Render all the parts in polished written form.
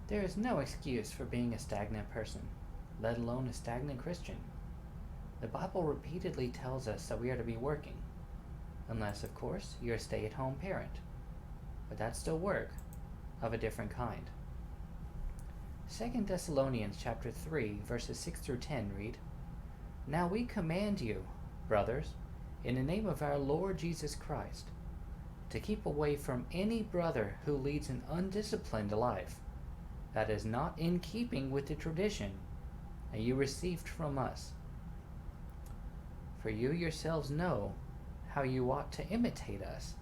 There is no excuse for being a stagnant person, let alone a stagnant Christian. The Bible repeatedly tells us that we are to be working, unless, of course, you're a stay-at-home parent. But that's still work, of a different kind. 2 Thessalonians chapter 3, verses 6 through 10 read, "Now we command you, brothers, in the name of our Lord Jesus Christ, to keep away from any brother who leads an undisciplined life, that is not in keeping with the tradition that you received from us. For you yourselves know how you ought to imitate us,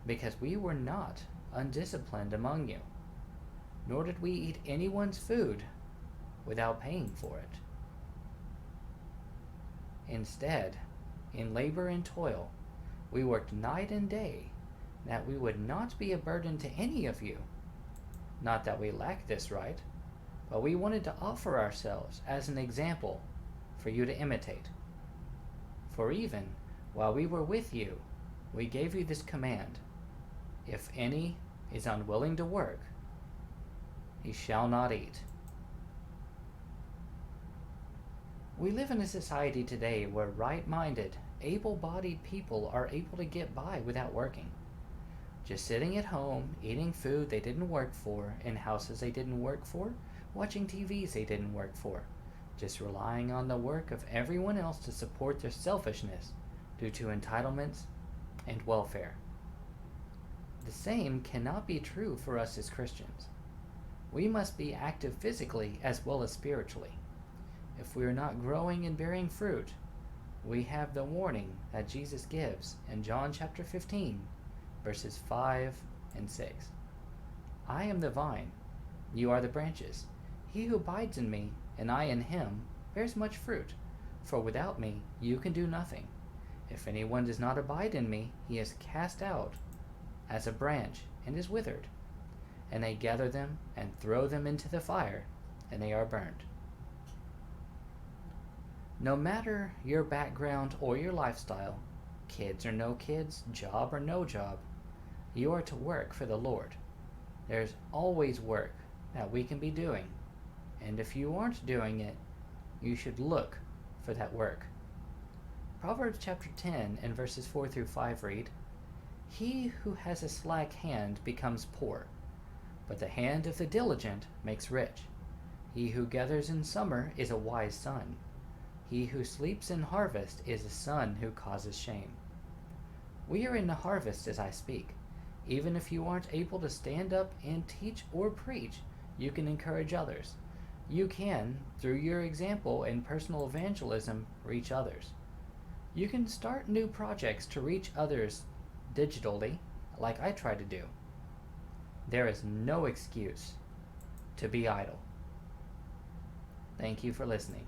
because we were not undisciplined among you, nor did we eat anyone's food without paying for it. Instead, in labor and toil, we worked night and day, that we would not be a burden to any of you. Not that we lacked this right, but we wanted to offer ourselves as an example for you to imitate. For even while we were with you, we gave you this command: if any is unwilling to work, he shall not eat." We live in a society today where right-minded, able-bodied people are able to get by without working. Just sitting at home, eating food they didn't work for, in houses they didn't work for, watching TVs they didn't work for, just relying on the work of everyone else to support their selfishness due to entitlements and welfare. The same cannot be true for us as Christians. We must be active physically as well as spiritually. If we are not growing and bearing fruit, we have the warning that Jesus gives in John chapter 15, verses 5 and 6. "I am the vine, you are the branches. He who abides in me, and I in him, bears much fruit, for without me you can do nothing. If anyone does not abide in me, he is cast out as a branch and is withered, and they gather them and throw them into the fire, and they are burned." No matter your background or your lifestyle, kids or no kids, job or no job, you are to work for the Lord. There's always work that we can be doing, and if you aren't doing it, you should look for that work. Proverbs chapter 10 and verses 4 through 5 read, "He who has a slack hand becomes poor, but the hand of the diligent makes rich. He who gathers in summer is a wise son. He who sleeps in harvest is a son who causes shame." We are in the harvest as I speak. Even if you aren't able to stand up and teach or preach, you can encourage others. You can, through your example and personal evangelism, reach others. You can start new projects to reach others digitally, like I try to do. There is no excuse to be idle. Thank you for listening.